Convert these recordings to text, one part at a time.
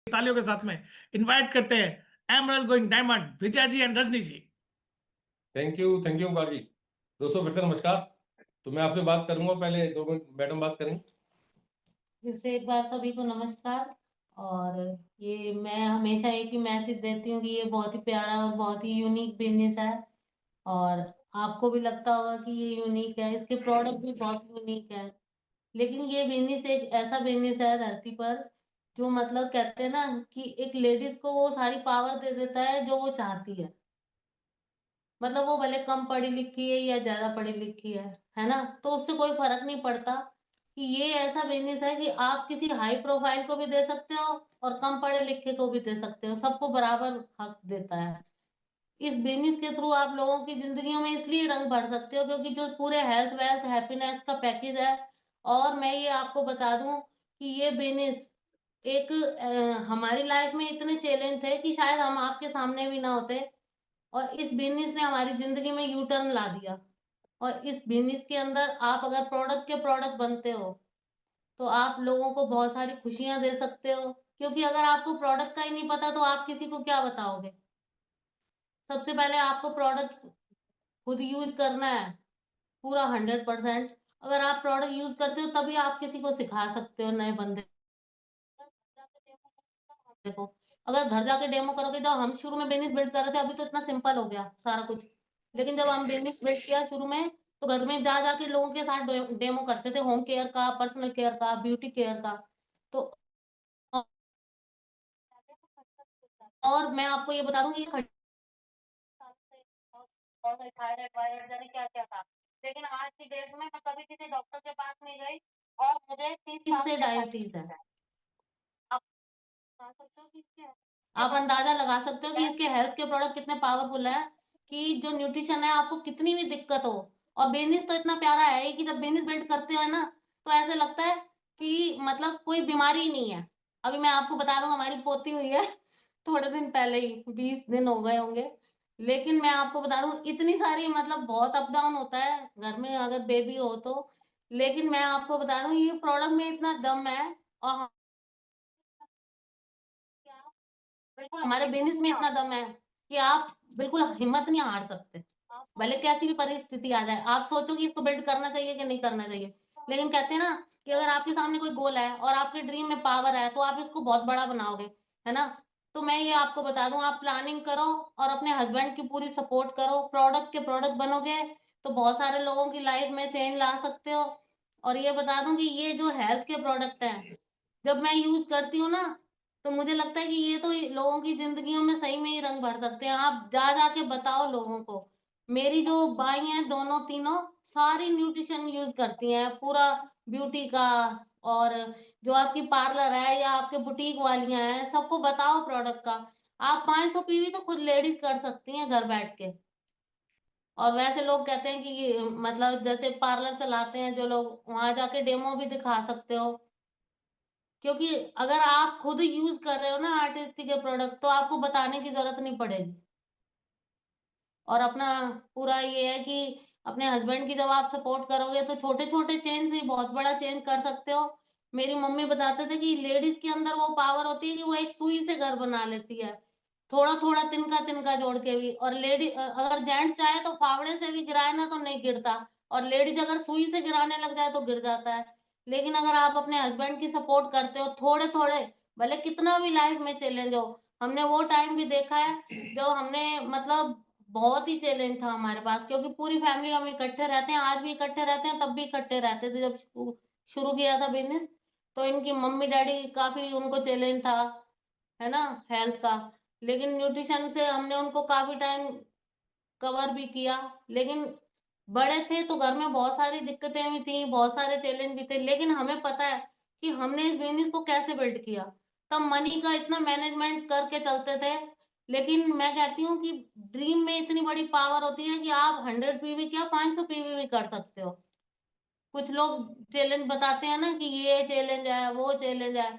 तालियों के साथ में इनवाइट करते हैं emerald going diamond Vijay ji and Rajni ji. Thank you Omkar ji. दोस्तों फिर से नमस्कार। तो मैं आपसे बात करूंगा, पहले 2 मिनट मैडम बात करेंगे। फिर से एक बार सभी को नमस्कार। और ये मैं हमेशा एक ही मैसेज देती हूँ कि ये बहुत ही प्यारा और बहुत ही यूनिक बिजनेस है, और आपको भी लगता होगा कि ये यूनिक है, इसके प्रोडक्ट भी बहुत यूनिक है। लेकिन ये बिजनेस एक ऐसा बिजनेस है धरती पर जो मतलब कहते हैं ना कि एक लेडीज को वो सारी पावर दे देता है जो वो चाहती है। मतलब वो भले कम पढ़ी लिखी है या ज्यादा पढ़ी लिखी है ना, तो उससे कोई फर्क नहीं पड़ता। कि ये ऐसा बिजनेस है कि आप किसी हाई प्रोफाइल को भी दे सकते हो और कम पढ़े लिखे को भी दे सकते हो, सबको बराबर हक देता है। इस बिजनेस के थ्रू आप लोगों की जिंदगियों में इसलिए रंग भर सकते हो क्योंकि जो पूरे हेल्थ वेल्थ हैप्पीनेस का पैकेज है। और मैं ये आपको बता दूं कि ये बिजनेस एक हमारी लाइफ में इतने चैलेंज थे कि शायद हम आपके सामने भी ना होते, और इस बिजनेस ने हमारी जिंदगी में यू टर्न ला दिया। और इस बिजनेस के अंदर आप अगर प्रोडक्ट के प्रोडक्ट बनते हो तो आप लोगों को बहुत सारी खुशियां दे सकते हो, क्योंकि अगर आपको प्रोडक्ट का ही नहीं पता तो आप किसी को क्या बताओगे। सबसे पहले आपको प्रोडक्ट खुद यूज करना है पूरा 100%। अगर आप प्रोडक्ट यूज करते हो तभी आप किसी को सिखा सकते हो नए बंदे। देखो, अगर घर जाके डेमो करोगे, जब हम शुरू में बिजनेस बिल्ड कर रहे थे अभी तो इतना सिंपल हो गया सारा कुछ, लेकिन जब हम बिजनेस बिल्ड किया शुरू में तो घर में जा जाके लोगों के साथ डेमो करते थे, होम केयर का, पर्सनल केयर का, ब्यूटी केयर का। तो और मैं आपको ये बता दूं कि ये और थायराइड वायराइड जाने क्या-क्या था। लेकिन आज की डेट में मैं कभी किसी डॉक्टर के पास नहीं गई और मुझे 30 साल से डायबिटीज है। आप बता सकते हो कि क्या है? आप अंदाजा लगा सकते हो कि इसके हेल्थ के प्रोडक्ट कितने पावरफुल है, कि जो न्यूट्रिशन है आपको कितनी भी दिक्कत हो। और बिजनेस तो इतना प्यारा है ही कि जब बिजनेस बिल्ड करते हो ना तो ऐसे लगता है कि मतलब कोई बीमारी ही नहीं है। अभी मैं आपको बता दूं, हमारी पोती हुई है थोड़े दिन पहले ही, 20 दिन हो गए होंगे। लेकिन मैं आपको बता दूं इतनी सारी मतलब बहुत अप डाउन होता है घर में अगर बेबी हो तो। लेकिन मैं आपको बता दूं ये प्रोडक्ट में इतना दम है, और बिल्कुल हमारे बिज़नेस में इतना दम है कि आप बिल्कुल हिम्मत नहीं हार सकते। भले कैसी भी परिस्थिति आ जाए, आप सोचो कि इसको बिल्ड करना चाहिए कि नहीं करना चाहिए। लेकिन कहते हैं ना कि अगर आपके सामने कोई गोल है और आपके ड्रीम में पावर है तो आप इसको बहुत बड़ा बनाओगे, है ना? तो मैं ये आपको बता दूँ, आप प्लानिंग करो और अपने हस्बैंड की पूरी सपोर्ट करो, प्रोडक्ट के प्रोडक्ट बनोगे तो बहुत सारे लोगों की लाइफ में चेंज ला सकते हो। और ये बता दूँ कि ये जो हेल्थ के प्रोडक्ट हैं, जब मैं यूज़ करती हूँ ना तो मुझे लगता है कि ये तो लोगों की जिंदगियों में सही में ही रंग भर सकते हैं। आप जा जाके बताओ लोगों को। मेरी जो बाई हैं दोनों तीनों सारी न्यूट्रिशन यूज करती हैं, पूरा ब्यूटी का। और जो आपकी पार्लर है या आपके बुटीक वालियां हैं, सबको बताओ प्रोडक्ट का। आप 500 पीवी तो खुद लेडीज कर सकती हैं घर बैठ के। और वैसे लोग कहते हैं कि ये मतलब जैसे पार्लर चलाते हैं जो लोग, वहां जाके डेमो भी दिखा सकते हो। क्योंकि अगर आप खुद यूज कर रहे हो ना आर्टिस्ट के प्रोडक्ट तो आपको बताने की जरूरत नहीं पड़ेगी। और अपना पूरा ये है कि अपने हस्बैंड की जब आप सपोर्ट करोगे तो छोटे छोटे चेंज से बहुत बड़ा चेंज कर सकते हो। मेरी मम्मी बताते थे कि लेडीज के अंदर वो पावर होती है कि वो एक सुई से घर बना लेती है, थोड़ा थोड़ा तिनका तिनका जोड़ के भी। और लेडी अगर जेंट्स चाहे तो फावड़े से भी गिराए ना तो नहीं गिरता, और लेडीज अगर सुई से गिराने लग जाए तो गिर जाता है। लेकिन अगर आप अपने हस्बैंड की सपोर्ट करते हो थोड़े थोड़े, भले कितना भी लाइफ में चैलेंज हो, हमने वो टाइम भी देखा है जब हमने मतलब बहुत ही चैलेंज था हमारे पास, क्योंकि पूरी फैमिली हम इकट्ठे रहते हैं, आज भी इकट्ठे रहते हैं, तब भी इकट्ठे रहते थे जब शुरू किया था बिजनेस। तो इनकी मम्मी डैडी काफी उनको चैलेंज था, है ना, हेल्थ का। लेकिन न्यूट्रिशन से हमने उनको काफी टाइम कवर भी किया। लेकिन बड़े थे तो घर में बहुत सारी दिक्कतें भी थी, बहुत सारे चैलेंज भी थे, लेकिन हमें पता है कि हमने इस बिजनेस को कैसे बिल्ड किया। तब मनी का इतना मैनेजमेंट करके चलते थे। लेकिन मैं कहती हूँ कि ड्रीम में इतनी बड़ी पावर होती है कि आप 100 पीवी क्या 500 पीवी भी कर सकते हो। कुछ लोग चैलेंज बताते हैं ना कि ये चैलेंज है वो चैलेंज है।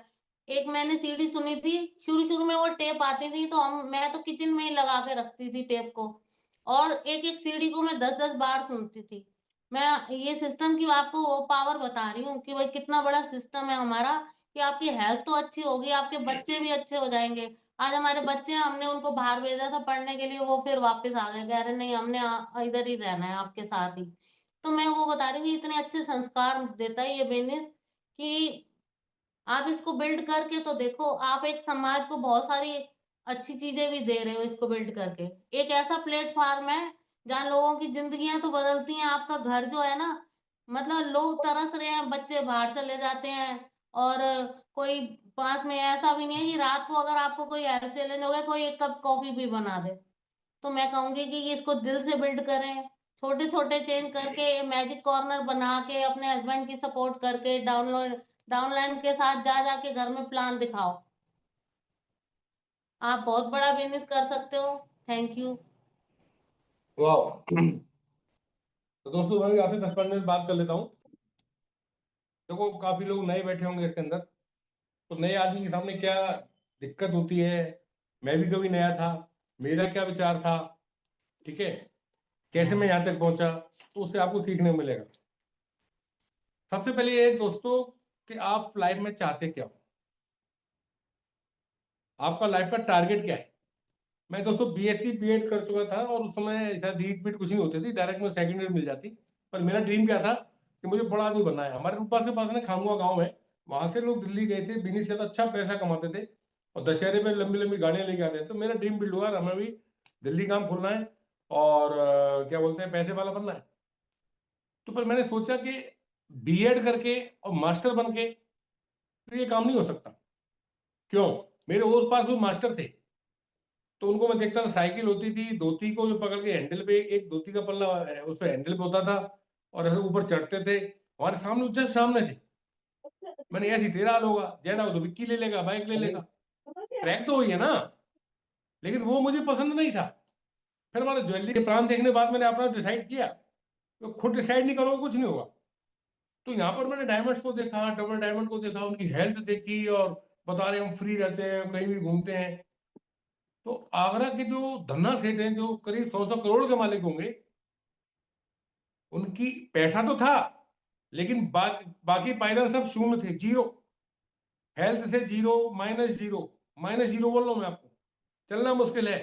एक मैंने सीढ़ी सुनी थी, शुरू शुरू में वो टेप आती थी तो हम मैं तो किचन में ही लगा के रखती थी टेप को, और एक एक सीढ़ी को मैं 10-10 बार सुनती थी। मैं ये सिस्टम की आपको वो पावर बता रही हूँ कि भाई कितना बड़ा सिस्टम है हमारा, कि आपकी हेल्थ तो अच्छी होगी, आपके बच्चे भी अच्छे हो जाएंगे। आज हमारे बच्चे हैं, हमने उनको बाहर भेजा था पढ़ने के लिए, वो फिर वापस आ गए, कह रहे नहीं हमने इधर ही रहना है आपके साथ ही। तो मैं वो बता रही हूँ कि इतने अच्छे संस्कार देता है ये बिजनेस कि आप इसको बिल्ड करके तो देखो, आप एक समाज को बहुत सारी अच्छी चीजें भी दे रहे हो इसको बिल्ड करके। एक ऐसा प्लेटफॉर्म है जहाँ लोगों की जिंदगियां तो बदलती हैं। आपका घर जो है ना, मतलब लोग तरस रहे हैं, बच्चे बाहर चले जाते हैं, और कोई पास में ऐसा भी नहीं है कि रात को अगर आपको कोई हेल्थ चैलेंज हो गया, कोई एक कप कॉफी भी बना दे। तो मैं कहूंगी कि इसको दिल से बिल्ड करें, छोटे छोटे चेंज करके, मैजिक कॉर्नर बना के, अपने हस्बैंड की सपोर्ट करके, डाउनलाइन के साथ जा जाके घर में प्लान दिखाओ। आप बहुत बड़ा बिजनेस कर सकते हो। Thank you. वाह। तो दोस्तों मैं भी आपसे 10-15 मिनट बात कर लेता हूँ। देखो काफी लोग नए बैठे होंगे इसके अंदर, तो नए आदमी के सामने क्या दिक्कत होती है, मैं भी कभी नया था, मेरा क्या विचार था, ठीक है, कैसे मैं यहाँ तक पहुंचा, तो उससे आपको सीखने को मिलेगा। सबसे पहले ये दोस्तों कि आप लाइफ में चाहते क्या हो, आपका लाइफ का टारगेट क्या है। मैं दोस्तों बीएससी बीएड कर चुका था और उस समय शायद रीट पीट कुछ नहीं होती थी, डायरेक्ट में सेकंड ईयर मिल जाती। पर मेरा ड्रीम क्या था कि मुझे बड़ा आदमी बनना है। हमारे ऊपर से पास में खामुआ गांव है, वहां से लोग दिल्ली गए थे, बिजनेस से अच्छा पैसा कमाते थे और दशहरे में लंबी लंबी गाड़ियां लेके आते थे। तो मेरा ड्रीम बिल्ड हुआ, हमें भी दिल्ली काम खोलना है और क्या बोलते हैं, पैसे वाला बनना है। तो पर मैंने सोचा कि बीएड करके और मास्टर बन के तो ये काम नहीं हो सकता। क्यों? मेरे उस पास भी मास्टर थे, तो उनको मैं देखता था, साइकिल होती थी, धोती को जो पकड़ के हैंडल पे, एक धोती का पल्ला उस पे हैंडल पे होता था और ऐसे ऊपर चढ़ते थे, हमारे सामने जस्ट सामने थे। मैंने ऐसी तेरा हाल होगा, जैना हो तो विक्की ले लेगा, बाइक ले लेगा, ट्रैक तो हुई है ना। लेकिन वो मुझे पसंद नहीं था। फिर हमारे ज्वेलरी के प्लान देखने के बाद मैंने अपना डिसाइड किया, तो खुद डिसाइड नहीं करोगे कुछ नहीं होगा। तो यहाँ पर मैंने डायमंड्स को देखा, डबल डायमंड को देखा, उनकी हेल्थ देखी और बता रहे हम फ्री रहते हैं, कहीं भी घूमते हैं। तो आगरा के जो धन्ना सेठ हैं, जो करीब 100-100 करोड़ के मालिक होंगे, उनकी पैसा तो था लेकिन बाकी पायदान सब शून्य थे, जीरो। हेल्थ से zero, minus zero, minus zero बोल रहा हूं मैं आपको। चलना मुश्किल है।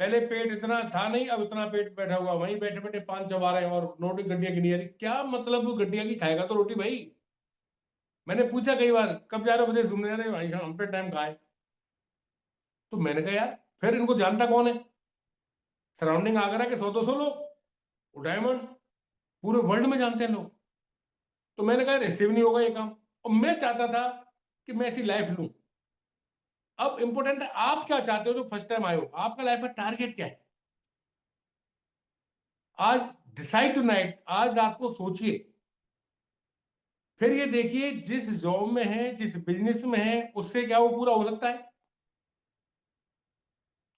पहले पेट इतना था नहीं, अब इतना पेट बैठा हुआ, वहीं बैठे बैठे पान चबा रहे हैं और नोटी गड्डियां गिनी जा रही। क्या मतलब वो गड्डियां की, खाएगा तो रोटी भाई। मैंने पूछा कई बार कब जा रहे हो विदेश घूमने, जा रहे भाई साहब हम पे टाइम कहाँ है। तो मैंने कहा यार, फिर इनको जानता कौन है? सराउंडिंग आगरा के 100-200 लोग, डायमंड पूरे वर्ल्ड में जानते हैं लोग। तो मैंने कहा इससे भी नहीं होगा ये काम, और मैं चाहता था कि मैं ऐसी लाइफ लूं। अब इंपॉर्टेंट है आप क्या चाहते हो, जो फर्स्ट टाइम आए हो, आपका लाइफ का टारगेट क्या है। आज डिसाइड टू नाइट, आज रात को सोचिए, फिर ये देखिए जिस जॉब में है, जिस बिजनेस में है, उससे क्या वो पूरा हो सकता है।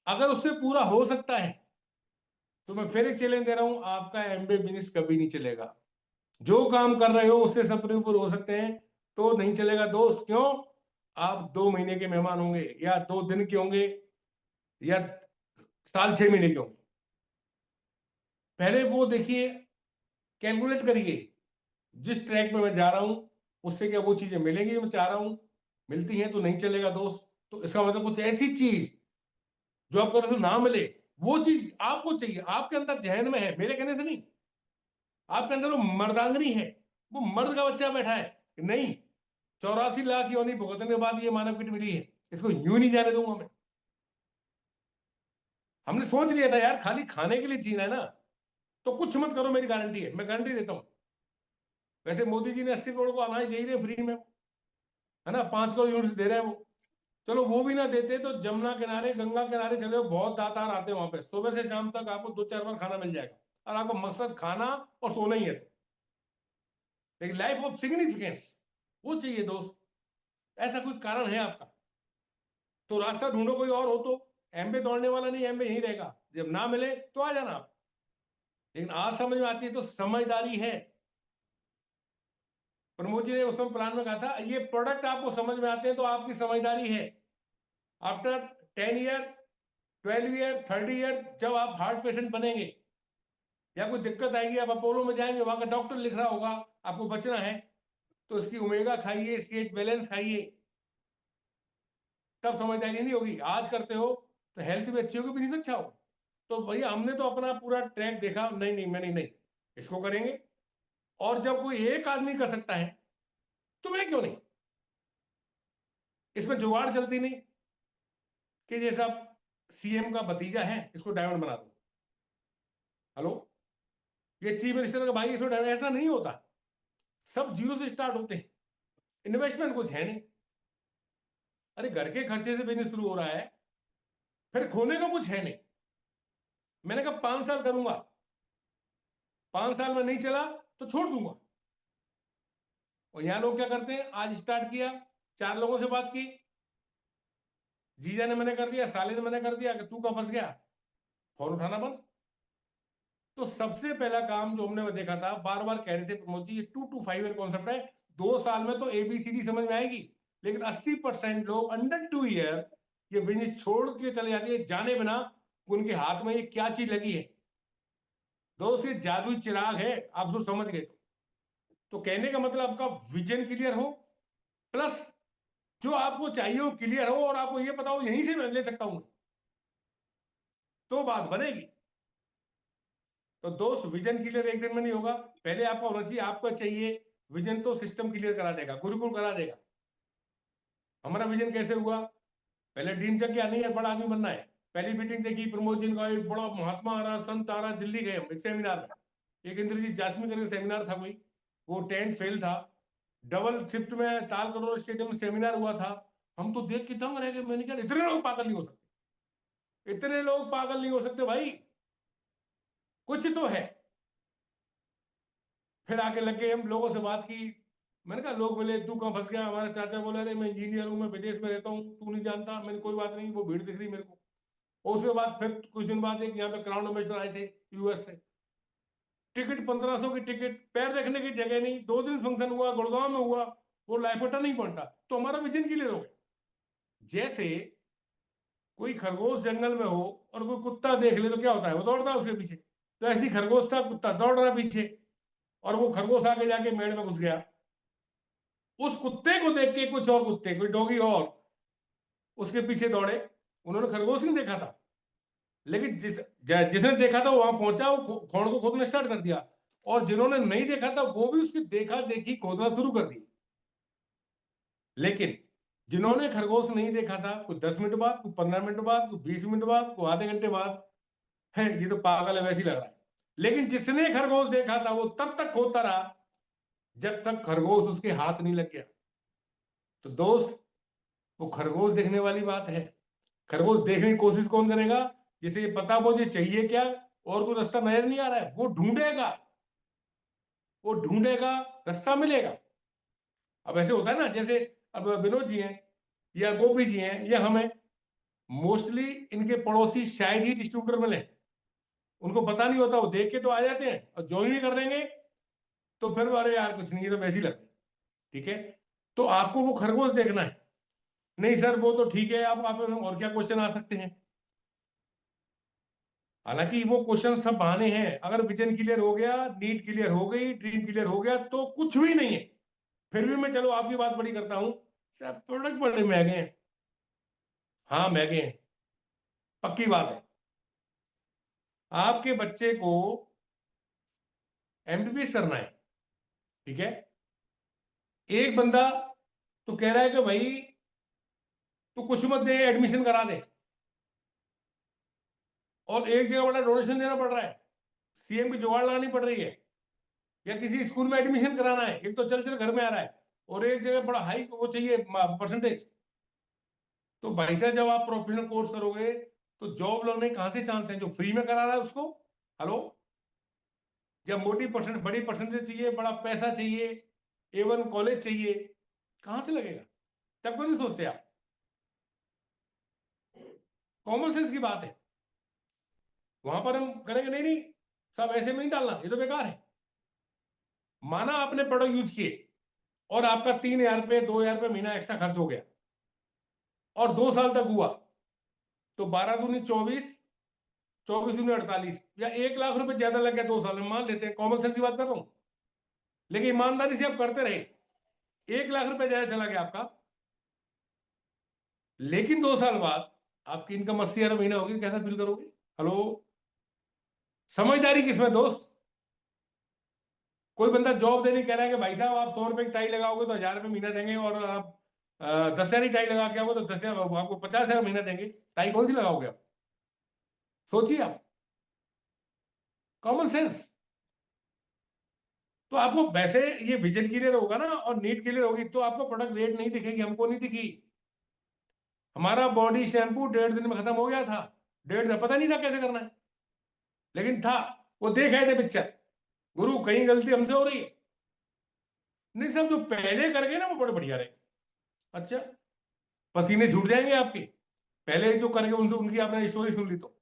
अगर उससे पूरा हो सकता है तो मैं फिर एक चैलेंज दे रहा हूं, आपका एमबीए बिजनेस कभी नहीं चलेगा। जो काम कर रहे हो उससे सपने ऊपर हो सकते हैं तो नहीं चलेगा दोस्त। क्यों? आप 2 महीने के मेहमान होंगे, या 2 दिन के होंगे, या साल 6 महीने के होंगे। पहले वो देखिए, कैलकुलेट करिए जिस ट्रैक पे मैं जा रहा हूं उससे क्या वो चीजें मिलेंगी जो मैं चाह रहा हूं। मिलती हैं तो नहीं चलेगा दोस्त। तो इसका मतलब कुछ ऐसी चीज जो आपको रसों ना मिले, वो चीज आपको चाहिए, आपके अंदर जहन में है, मेरे कहने से नहीं। आपके अंदर वो मर्दांगनी है, वो मर्द का बच्चा बैठा है कि नहीं, 84 लाख योनि भुगतने के बाद ये मानव किट मिली है, इसको यूं नहीं जाने दूंगा मैं। हमने सोच लिया था यार खाली खाने के लिए जीना है ना, तो कुछ मत करो, मेरी गारंटी है, मैं गारंटी देता हूं। वैसे मोदी जी ने 80 करोड़ को अनाज दे ही रहे फ्री में, है ना, 5 करोड़ यूनिट दे रहे हैं वो। चलो वो भी ना देते तो जमुना किनारे, गंगा किनारे चले जाओ, बहुत दातार आते हैं वहां पे, सुबह से शाम तक आपको 2-4 बार खाना मिल जाएगा, और आपको मकसद खाना और सोना ही है। लेकिन लाइफ ऑफ सिग्निफिकेंस वो चाहिए दोस्त। ऐसा कोई कारण है आपका तो रास्ता ढूंढो, कोई और हो तो। एमबे दौड़ने वाला नहीं, एमबे यहीं रहेगा, जब ना मिले तो आ जाना आप। लेकिन आज समझ में आती है तो समझदारी है। प्रमोद जी ने उस समय प्लान में कहा था, ये प्रोडक्ट आपको समझ में आते हैं तो आपकी समझदारी है। आफ्टर 10 ईयर, 12 ईयर, 30 ईयर, जब आप हार्ट पेशेंट बनेंगे या कोई दिक्कत आएगी, आप अपोलो में जाएंगे, वहां का डॉक्टर लिख रहा होगा आपको बचना है, तो इसकी ओमेगा खाइए, CH बैलेंस खाइए, तब समझदारी नहीं होगी। आज करते हो तो हेल्थ भी अच्छी होगी, बिजनेस अच्छा हो। तो भैया हमने तो अपना पूरा ट्रैक देखा, नहीं नहीं मैं नहीं, इसको करेंगे। और जब कोई एक आदमी कर सकता है तो मैं क्यों नहीं? इसमें जुगाड़ चलती नहीं कि जैसा CM का भतीजा है इसको डायमंड बना दो, हेलो, ये चीफ मिनिस्टर का भाई इसको डायमंड, ऐसा नहीं होता। सब जीरो से स्टार्ट होते हैं, इन्वेस्टमेंट कुछ है नहीं। अरे घर के खर्चे से बिजनेस शुरू हो रहा है, फिर खोने का कुछ है नहीं। मैंने कहा 5 साल करूंगा, 5 साल में नहीं चला तो छोड़ दूंगा। और यहां लोग क्या करते हैं, आज स्टार्ट किया, 4 लोगों से बात की, जीजा ने मना कर दिया, साले ने मना कर दिया कि तू कब फंस गया, फोन उठाना बंद। तो सबसे पहला काम जो हमने देखा था, बार बार कह रहे थे प्रमोद जी, ये 2 to 5 ईयर कॉन्सेप्ट है, 2 साल में तो ABCD समझ में आएगी। लेकिन 80% लोग अंडर 2 ईयर ये बिजनेस छोड़ के चले जाते हैं, जाने बिना उनके हाथ में ये क्या चीज लगी है। दोस्त ये जादुई चिराग है, आप जो समझ गए। तो कहने का मतलब आपका विजन क्लियर हो, प्लस जो आपको चाहिए वो क्लियर हो, और आपको ये पता हो यहीं से मैं ले सकता हूं, तो बात बनेगी। तो दोस्त विजन क्लियर एक दिन में नहीं होगा, पहले आपका होना चाहिए, आपको चाहिए विजन तो सिस्टम क्लियर करा देगा, गुरुकुल करा देगा। हमारा विजन कैसे हुआ, पहले ड्रीम जग गया, नहीं है बड़ा आदमी बनना है। पहली मीटिंग देखी, प्रमोद जी का एक बड़ा महात्मा आ रहा, संत आ रहा, दिल्ली गए हम एक सेमिनार में, एक इंद्रजीत जासमी करके सेमिनार था कोई, वो 10th फेल था, डबल शिफ्ट में ताल करोड़ स्टेडियम में सेमिनार हुआ था। हम तो देख के दंग रह गए, मैंने कहा इतने लोग पागल नहीं हो सकते, इतने लोग पागल नहीं हो सकते भाई, कुछ तो है। फिर आके लग गए, हम लोगों से बात की, मैंने कहा, लोग बोले तू कहाँ फंस गया, हमारा चाचा बोला अरे मैं इंजीनियर हूँ, मैं विदेश में रहता हूँ, तू नहीं जानता। मैंने कोई बात नहीं, वो भीड़ दिख रही मेरे को। और उसके बाद फिर कुछ दिन बाद एक यहाँ पे क्राउन एम्बेसडर आए थे US से, टिकट 1500 की टिकट, पैर रखने की जगह नहीं, 2 दिन फंक्शन हुआ, गुड़गांव में हुआ, वो लाइफ नहीं पहुंचा। तो हमारा विजन क्लियर हो गया। जैसे कोई खरगोश जंगल में हो और कोई कुत्ता देख ले तो क्या होता है, वो दौड़ता है उसके पीछे। तो ऐसी खरगोश था, कुत्ता दौड़ रहा पीछे, और वो खरगोश आके जाके मेड़ में घुस गया। उस कुत्ते को देख के कुछ और कुत्ते, कोई डॉगी और उसके पीछे दौड़े। उन्होंने खरगोश नहीं देखा था, लेकिन जिसने देखा था वो वहां पहुंचा, वो खोड़ को खोदना स्टार्ट कर दिया। और जिन्होंने नहीं देखा था वो भी उसकी देखा देखी खोदना शुरू कर दी। लेकिन जिन्होंने खरगोश नहीं देखा था, कुछ 10 मिनट बाद, कुछ 15 मिनट बाद, कुछ 20 मिनट बाद, कुछ आधे घंटे बाद, है ये तो पागल है वैसे ही लग रहा है। लेकिन जिसने खरगोश देखा था वो तब तक खोदता रहा जब तक खरगोश उसके हाथ नहीं लग गया। तो दोस्त, वो खरगोश देखने वाली बात है। खरगोश देखने की कोशिश कौन करेगा, जिसे ये पता मुझे चाहिए क्या, और कोई रास्ता नजर नहीं आ रहा है, वो ढूंढेगा, वो ढूंढेगा, रास्ता मिलेगा। अब ऐसे होता है ना, जैसे अब विनोद जी हैं या गोपी जी हैं या हमें, मोस्टली इनके पड़ोसी शायद ही डिस्ट्रीब्यूटर मिले, उनको पता नहीं होता, वो देख के तो आ जाते हैं, और ज्वाइन भी कर लेंगे तो फिर अरे यार कुछ नहीं, ये तो वैसे ही लगता है। ठीक है, तो आपको वो खरगोश देखना है। नहीं सर वो तो ठीक है, आप और क्या क्वेश्चन आ सकते हैं। हालांकि वो क्वेश्चन सब बहाने हैं, अगर विजन क्लियर हो गया, नीड क्लियर हो गई, ड्रीम क्लियर हो गया, तो कुछ भी नहीं है। फिर भी मैं चलो आपकी बात बड़ी करता हूं, सर प्रोडक्ट बड़े महंगे हैं, हाँ महंगे हैं, पक्की बात है। आपके बच्चे को MBBS करना है, ठीक है, एक बंदा तो कह रहा है कि भाई तू कुछ मत दे, एडमिशन करा दे, और एक जगह बड़ा डोनेशन देना पड़ रहा है, CM की जुगाड़ लगानी पड़ रही है, या किसी स्कूल में एडमिशन कराना है, एक तो चल चल घर में आ रहा है, और एक जगह बड़ा हाई वो चाहिए परसेंटेज। तो भाई साहब जब आप प्रोफेशनल कोर्स करोगे तो जॉब लगने के कहां से चांस है, जो फ्री में करा रहा है उसको, हेलो, जब मोटी परसेंट बड़ी परसेंटेज चाहिए, बड़ा पैसा चाहिए, A1 कॉलेज चाहिए, कहां से लगेगा, तब क्यों नहीं सोचते आप। कॉमन सेंस की बात है, वहां पर हम करेंगे नहीं नहीं सब ऐसे में नहीं डालना, ये तो बेकार है। माना आपने प्रोडक्ट यूज किए और आपका 3,000 रुपये 2,000 रुपये महीना एक्स्ट्रा खर्च हो गया, और 2 साल तक हुआ, तो 12 दूनी 24, 24 दूनी 48, या 1 लाख रुपए ज्यादा लग गया 2 साल में, मान लेते हैं, कॉमन सेंस की बात कर रहा हूं। लेकिन ईमानदारी से आप करते रहे, 1 लाख रुपए ज्यादा चला गया आपका, लेकिन 2 साल बाद आपकी इनकम 80,000 महीना होगी, कैसा फील करोगे? हेलो, समझदारी किसमें दोस्त? कोई बंदा जॉब देने कह रहा है कि भाई साहब आप 100 रुपए की टाई लगाओगे तो 1,000 रुपए महीना देंगे, और आप 10,000 की टाई लगा के आओगे तो 10,000, आपको 50,000 महीना देंगे। टाई कौन सी लगाओगे आप? सोचिए आप, कॉमन सेंस। तो आपको वैसे ये विजन क्लियर होगा ना और नीड क्लियर होगी तो आपको प्रोडक्ट रेट नहीं दिखेगी, हमको नहीं दिखी। हमारा बॉडी शैम्पू 1.5 दिन में खत्म हो गया था, 1.5 दिन पता नहीं था कैसे करना है, लेकिन था, वो देख आए थे पिक्चर। गुरु कहीं गलती हमसे हो रही है? नहीं, सब जो पहले कर गए ना वो बड़े बढ़िया रहे। अच्छा, पसीने छूट जाएंगे आपके, पहले जो करके उनसे उनकी आपने स्टोरी सुन ली तो।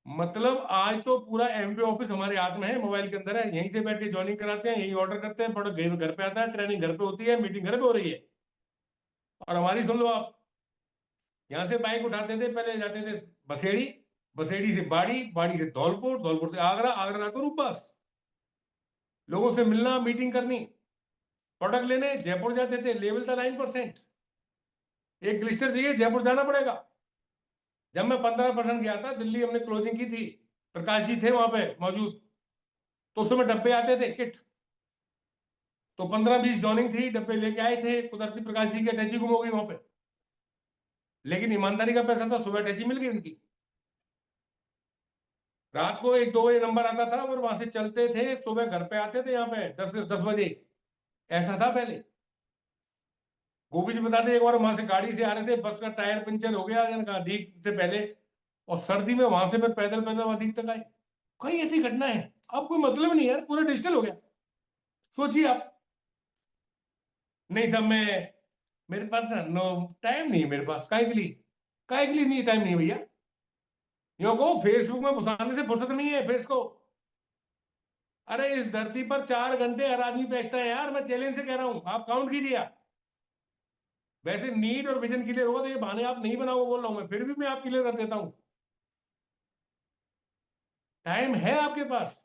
मतलब आज तो पूरा एमपी ऑफिस हमारे हाथ में है, मोबाइल के अंदर है, यहीं से बैठ के ज्वाइनिंग कराते हैं, यहीं ऑर्डर करते हैं, प्रोडक्ट घर पे आता है, ट्रेनिंग घर पे होती है, मीटिंग घर पे हो रही है। और हमारी सुन लो आप, यहाँ से बाइक उठाते थे, पहले जाते थे बसेड़ी, बसेड़ी से बाड़ी, बाड़ी से धौलपुर, धौलपुर से आगरा, आगरा तो रूप बस, लोगों से मिलना, मीटिंग करनी, प्रोडक्ट लेने जयपुर जाते थे, लेवल था 9%, एक ग्लिस्टर चाहिए जयपुर जाना पड़ेगा। जब मैं 15% गया था दिल्ली, हमने क्लोजिंग की थी, प्रकाश जी थे वहां पे मौजूद, तो उस समय डब्बे आते थे किट, तो 15-20 जॉइनिंग थी, डब्बे लेके आए थे, कुदरती प्रकाश जी की अटैची गुम हो गई वहां पे, लेकिन ईमानदारी का पैसा था, सुबह अटैची मिल गई उनकी। रात को 1-2 बजे नंबर आता था और वहां से चलते थे, सुबह घर पे आते थे यहाँ पे 10 बजे, ऐसा था पहले। गोपी जी बताते एक बार वहां से गाड़ी से आ रहे थे, बस का टायर पंचर हो गया ठीक से पहले, और सर्दी में वहां से फिर पैदल पैदल वहां ठीक तक आए। कई ऐसी घटना है, अब कोई मतलब नहीं यार, पूरा डिजिटल हो गया। सोचिए आप। नहीं साहब, मैं, मेरे पास ना नो टाइम नहीं है, मेरे पास काय के लिए नहीं, टाइम नहीं है भैया। यो को फेसबुक में घुसाने से फुर्सत नहीं है फेस को। अरे इस धरती पर 4 घंटे हर आदमी पे एक्स्ट्रा है यार, मैं चैलेंज से कह रहा हूं, आप काउंट कीजिए आप। वैसे नीड और विजन क्लियर होगा तो ये बहाने आप नहीं बनाओ, बोल रहा हूं मैं, फिर भी मैं आप क्लियर कर देता हूं। टाइम है आपके पास।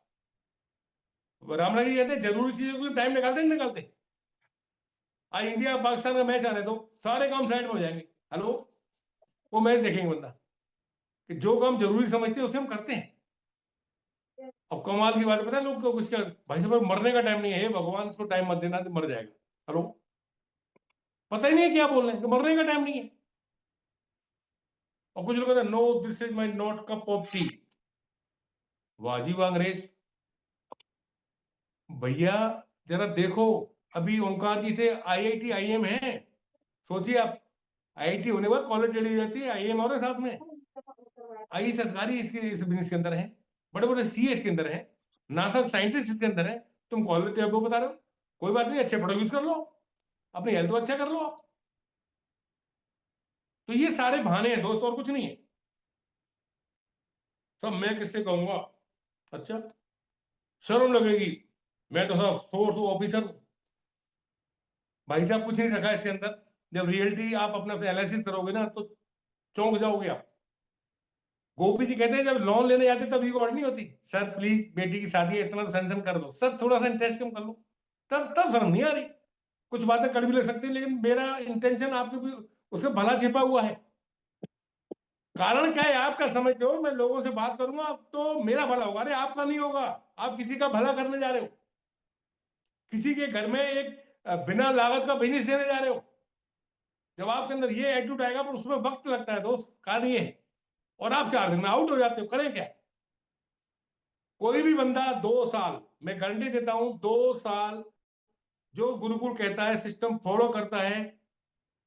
रामराज जी कहते हैं जरूरी चीजों के लिए टाइम निकालते नहीं निकालते। आज इंडिया पाकिस्तान का मैच आने दो, सारे काम साइड में हो जाएंगे। हेलो, वो मैच देखेंगे बंदा, कि जो काम जरूरी समझते हैं उसे हम करते हैं। अब कमाल की बात पता है लोग को, उसका भाई साहब मरने का टाइम नहीं है, हे भगवान इसको टाइम मत देना, तो मर जाएगा। हेलो, पता ही नहीं है क्या बोल रहे हैं, कि मरने का टाइम नहीं है। और कुछ लोग कहते हैं no this is my not cup of tea. वाह जी वाह अंग्रेज। भैया जरा देखो, अभी ओंकार जी थे, आईआईटी आईएम है, सोचिए आप, आईआईटी होने पर क्वालिटी हो जाती है, आईएम और है साथ में, आई सरकारी इसके इस बिजनेस के अंदर है, बड़े बड़े सीए इसके अंदर है, नासा साइंटिस्ट इसके अंदर है। तुम क्वालिटी आपको बता रहे हो, कोई बात नहीं, अच्छे प्रोडक्ट यूज कर लो, अपनी हेल्थ को अच्छा कर लो आप। तो ये सारे बहाने हैं दोस्त, और कुछ नहीं है। सब मैं किससे कहूंगा? अच्छा, शर्म लगेगी, मैं तो सब सोर्स ऑफिसर, भाई साहब कुछ नहीं रखा है इसके अंदर। जब रियलिटी आप अपना एनालिसिस करोगे ना तो चौंक जाओगे आप। गोपी जी कहते हैं जब लोन लेने जाते तब रिकॉर्ड नहीं होती, सर प्लीज बेटी की शादी है, इतना तो सैंक्शन कर दो, सर थोड़ा सा इंटरेस्ट कम कर लो, तब तब शर्म नहीं आ रही। कुछ बातें कड़ भी लग सकती है, लेकिन मेरा इंटेंशन आपके भी उसमें भला छिपा हुआ है। कारण क्या है आपका समझते हो, मैं लोगों से बात करूंगा तो मेरा भला होगा, अरे आपका नहीं होगा। आप किसी का भला करने जा रहे हो, किसी के घर में एक बिना लागत का बिजनेस देने जा रहे हो। जब आपके अंदर ये एटीट्यूड आएगा, पर उसमें वक्त लगता है दोस्त, कारण ये है, और आप 4 दिन में आउट हो जाते हो, करें क्या? कोई भी बंदा 2 साल, मैं गारंटी देता हूं 2 साल जो गुरुकुल कहता है सिस्टम फॉलो करता है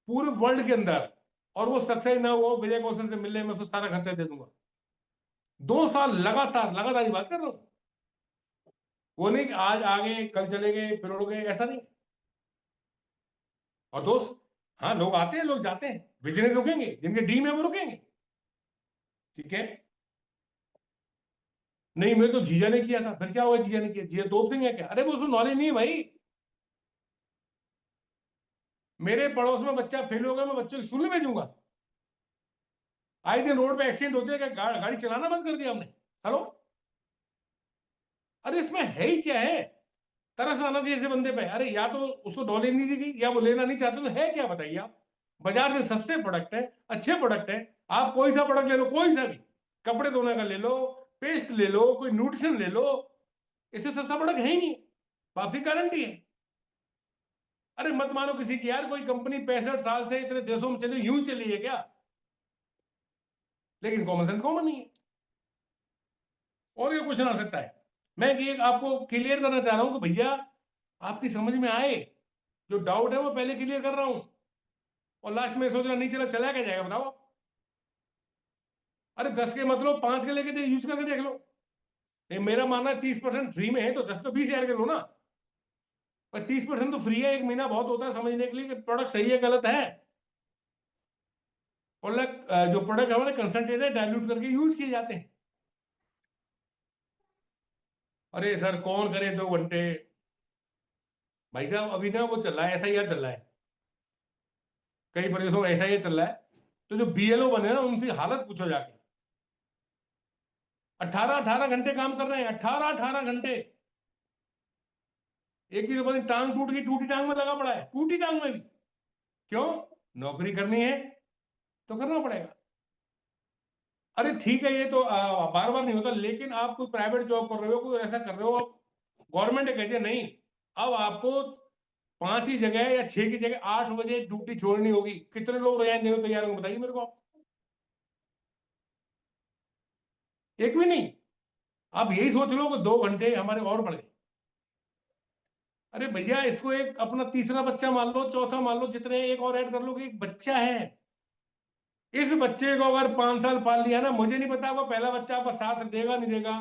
पूरे वर्ल्ड के अंदर, और वो सक्सेस ना हो विजय कौशल से मिलने में, उसको सारा खर्चा दे दूंगा। 2 साल लगातार, लगातार ही बात कर रहा हूं, वो नहीं कि आज आ गए कल चले गए फिर उड़ गए, ऐसा नहीं। और दोस्त, हाँ लोग आते हैं लोग जाते हैं, विजनरी रुकेंगे, जिनके ड्रीम है वो रुकेंगे, ठीक है। नहीं मैं तो जीजा ने किया था, फिर क्या हुआ जीजा ने किया, जीजा तोप सिंह है क्या? अरे वो उसको नॉलेज नहीं है भाई। मेरे पड़ोस में बच्चा फेल हो गया, मैं बच्चों की स्कूल नहीं भेजूंगा? आए दिन रोड पे एक्सीडेंट होते हैं, क्या गाड़ी चलाना बंद कर दिया हमने? हेलो, अरे इसमें है ही क्या है? तरस आना चाहिए ऐसे बंदे पे। अरे या तो उसको नॉलेज नहीं दी गई या वो लेना नहीं चाहते, तो है क्या बताइए आप। बाजार से सस्ते प्रोडक्ट है, अच्छे प्रोडक्ट है, आप कोई सा प्रोडक्ट ले लो, कोई सा भी, कपड़े धोने का ले लो, पेस्ट ले लो, कोई न्यूट्रिशन ले लो, इससे सस्ता प्रोडक्ट है ही नहीं, वापसी गारंटी है। अरे मत मानो किसी की यार, कोई कंपनी 65 साल से इतने देशों में चली, यूं चली है क्या? लेकिन कॉमन सेंस कॉमन नहीं है। और ये क्वेश्चन आ सकता है, मैं ये आपको क्लियर करना चाह रहा हूं कि भैया आपकी समझ में आए, जो डाउट है वो पहले क्लियर कर रहा हूं, और लास्ट में सोच रहा नहीं चला, चला क्या जाएगा बताओ। अरे 10 के मतलब 5 के लेके यूज करके देख लो। नहीं, मेरा मानना है 30% फ्री में है, तो 10 को 20,000 के लो ना। पर 30% तो फ्री है, एक महीना बहुत होता है समझने के लिए कि प्रोडक्ट सही है गलत है। प्रोडक्ट जो प्रोडक्ट हमारे कंसंट्रेट है, डाइल्यूट करके यूज किए जाते हैं। अरे सर कौन करे 2 घंटे? भाई साहब अभी ना वो चल रहा है, SIR चल रहा है, कई प्रदेशों में SIR चल रहा है। तो जो BLO बने ना, उनकी हालत पूछो जाके। 18-18 घंटे काम कर रहे हैं, 18-18 घंटे। एक ही तो बनी टांग टूट गई, टूटी टांग में लगा पड़ा है, टूटी टांग में भी। क्यों? नौकरी करनी है तो करना पड़ेगा। अरे ठीक है, ये तो बार बार नहीं होता, लेकिन आप कोई प्राइवेट जॉब कर रहे हो, कोई ऐसा कर रहे हो, आप गवर्नमेंट कहती है नहीं, अब आपको 5 ही जगह या 6 की जगह 8 बजे ड्यूटी छोड़नी होगी। कितने लोग रिजाइन देने को तैयार होंगे बताइए मेरे को आप? एक भी नहीं। आप यही सोच लो कि 2 घंटे हमारे और बढ़ गए। अरे भैया इसको एक अपना तीसरा बच्चा मान लो, चौथा मान लो, जितने एक और ऐड कर लो कि एक बच्चा है। इस बच्चे को अगर 5 साल पाल लिया ना, मुझे नहीं पता वो पहला बच्चा आपका साथ देगा नहीं देगा,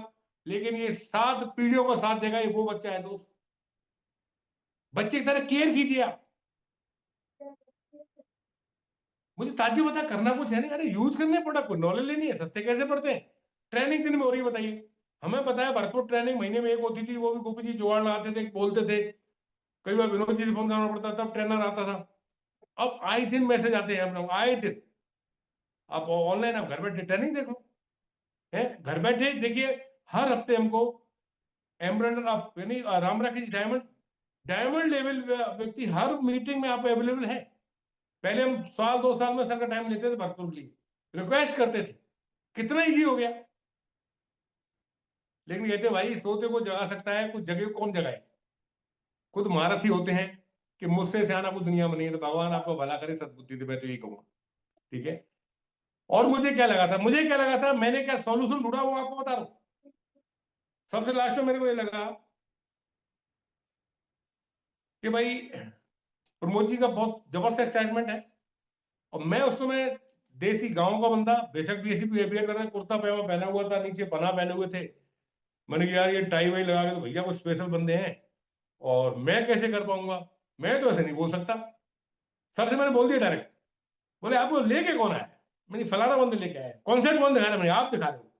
लेकिन ये 7 पीढ़ियों को साथ देगा, ये वो बच्चा है दोस्त। बच्चे की तरह केयर कीजिए आप। मुझे ताज्जुब होता है, करना कुछ है नहीं, अरे यूज करने प्रोडक्ट को, नॉलेज लेनी है, सस्ते कैसे पड़ते हैं। ट्रेनिंग दिन में हो रही है बताइए। हमें पता है भरपूर ट्रेनिंग महीने में एक होती थी, वो भी गोपी जी जुगाड़ लगाते थे, बोलते थे। कई बार विनोद जी से फोन करना पड़ता, तब ट्रेनर आता था। अब आए दिन मैसेज आते हैं हम लोग, आए दिन। आप ऑनलाइन आप घर बैठे ट्रेनिंग देख लो, है घर बैठे देखिए। हर हफ्ते हमको एम्ब्रॉयडर आप यानी Ram Rakesh diamond, diamond level व्यक्ति हर मीटिंग में आप अवेलेबल है। पहले हम 1-2 साल में सर का टाइम लेते थे भरपूर लिए, रिक्वेस्ट करते थे, कितना इजी हो गया। लेकिन कहते भाई सोते को जगा सकता है, कुछ जगह कौन जगाए। खुद महारथी होते हैं कि मुझसे सियाना कुछ दुनिया में नहीं है, तो भगवान आपको भला करे, सद्बुद्धि दे, मैं तो यही कहूंगा। ठीक है। और मुझे क्या लगा था, मैंने क्या सॉल्यूशन ढूंढा वो आपको बता रहा हूं। सबसे लास्ट में मेरे को ये लगा कि भाई प्रमोद जी का बहुत जबरदस्त एक्साइटमेंट है, और मैं उस समय देसी गांव का बंदा, बेशक BSc कर रहा, कुर्ता पैमा पहना हुआ था, नीचे पना पहने हुए थे। मैंने कहा यार ये टाई वाई लगा के तो भैया कुछ स्पेशल बंदे हैं, और मैं कैसे कर पाऊंगा, मैं तो ऐसे नहीं बोल सकता। सर से मैंने बोल दिया डायरेक्ट। बोले आपको लेके कौन आया? मैंने फलाना बंदे लेके आया। कॉन्सेप्ट कौन दिखा रहा है? मैंने आप दिखा रहे हो।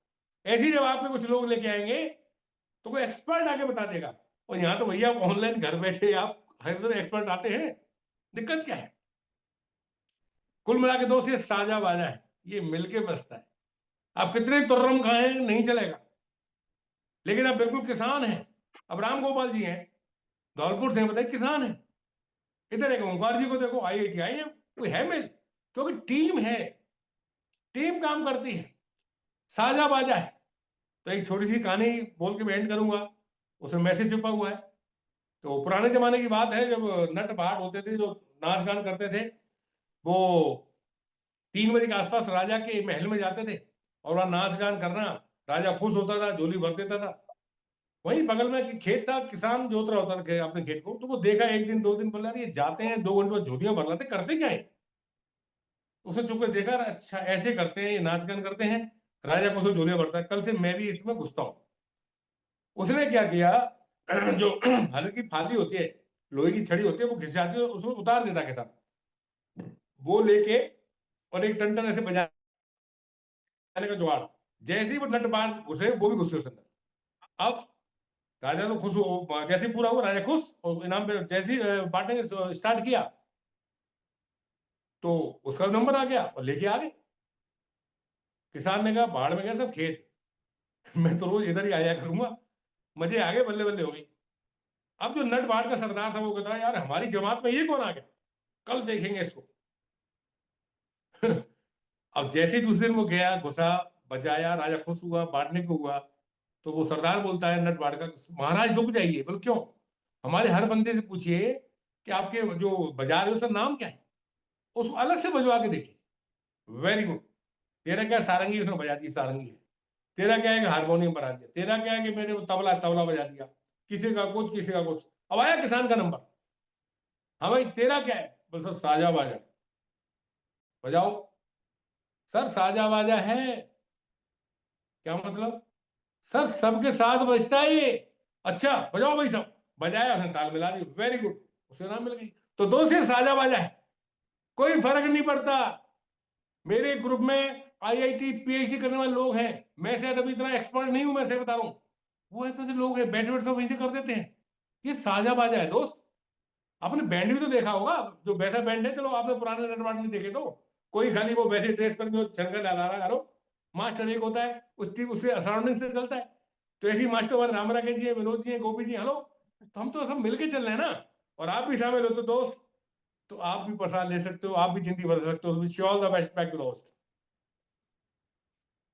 ऐसे ही जब आपके कुछ लोग लेके आएंगे तो कोई एक्सपर्ट आके बता देगा। और यहाँ तो भैया ऑनलाइन घर बैठे आप हर तरह एक्सपर्ट आते हैं, दिक्कत क्या है? कुल मिला के दोस्त ये साजा बाजा है, ये मिलके बसता है। आप कितने तुर्रम खाएं नहीं चलेगा, लेकिन आप बिल्कुल किसान हैं। अब राम गोपाल जी हैं, धौलपुर से, बताइए किसान है। इधर एक ओंकार जी को देखो, IIT आई है, कोई है मिल, क्योंकि टीम है, टीम काम करती है, साजा बाजा है। तो एक छोटी सी कहानी बोल के मैं एंड करूंगा, उसमें मैसेज छुपा हुआ है। तो पुराने जमाने की बात है, जब नट भाट होते थे जो नाच गान करते थे, वो 3 बजे के आसपास राजा के महल में जाते थे, और वहां नाच गान करना, राजा खुश होता था, झोली भर देता था। वहीं बगल में खेत था, किसान जोत रहा होता था अपने खेत को, तो वो देखा 1 दिन 2 दिन, बोला ये जाते हैं 2 घंटे बाद झोलियां भर लाते, करते क्या है? उसने चुप के देखा, अच्छा ऐसे करते हैं, ये नाच गान करते हैं। राजा को झोलियां भरता है, कल से मैं भी इसमें घुसता हूँ। उसने क्या किया, जो हल्की फाली होती है, लोहे की छड़ी होती है, वो घिस जाती है, उसमें उतार देता के साथ, वो लेके, और एक टन टन ऐसे बजाने का जुगाड़। जैसे ही वो नट बाहर घुसे, वो भी घुसे उसके अंदर। अब राजा तो खुश हो, जैसे ही पूरा हुआ राजा खुश, और इनाम पे जैसे ही बांटने स्टार्ट किया, तो उसका नंबर आ गया और लेके आ गए। किसान ने कहा बाढ़ में गया सब खेत, मैं तो रोज इधर ही आया करूंगा। मजे आ गए, बल्ले बल्ले हो गई। अब जो नट बाट का सरदार था वो कहता है यार हमारी जमात में ये कौन आ गया, कल देखेंगे इसको। अब जैसे ही दूसरे दिन वो गया, घुसा, बजाया, राजा खुश हुआ, बांटने को हुआ, तो वो सरदार बोलता है नट बाट का, महाराज रुक जाइए। बोल क्यों? हमारे हर बंदे से पूछिए कि आपके जो बजा रहे हो उसका नाम क्या है, उसको अलग से बजवा के देखिए। Very good. तेरा क्या सारंगी, उसने बजा दी सारंगी है। तेरा क्या है कि हारमोनियम बजा दिया। तेरा क्या है कि मैंने तबला तबला बजा दिया। किसी का कुछ, किसी का कुछ। अब आया किसान का नंबर। हाँ भाई तेरा क्या है? बोल सर साजा बाजा। बजाओ। सर साजा बाजा है। क्या मतलब? सर सबके साथ बजता है ये। अच्छा बजाओ भाई सब। बजाया, उसने ताल मिला दी, वेरी गुड, उसे नाम मिल गई। तो दो से साजा बाजा है, कोई फर्क नहीं पड़ता। मेरे ग्रुप में आईआईटी पीएचडी करने वाले लोग हैं, मैं शायद अभी इतना एक्सपर्ट नहीं हूं, मैं से बता रहा हूं। वो ऐसे ऐसे लोग हैं, बैठे बैठे सब वहीं से कर देते हैं। ये साजा बाजा है दोस्त। आपने बैंड भी तो देखा होगा, जो वैसा बैंड है, चलो आपने पुराने नटवाट नहीं देखे तो, कोई खाली वो वैसे ड्रेस पर जो छनका डाला रहा है, मास्टर एक होता है, उसकी उससे सराउंडिंग से चलता है। तो ऐसी मास्टर हमारे राम राकेश जी हैं, विनोद जी हैं, गोपी जी हैं, हेलो। तो हम तो सब मिलके चल रहे हैं ना, और आप भी शामिल हो तो दोस्त, तो आप भी प्रसाद ले सकते हो, आप भी जिंदगी बदल सकते हो। Wish you all the best, back to the host.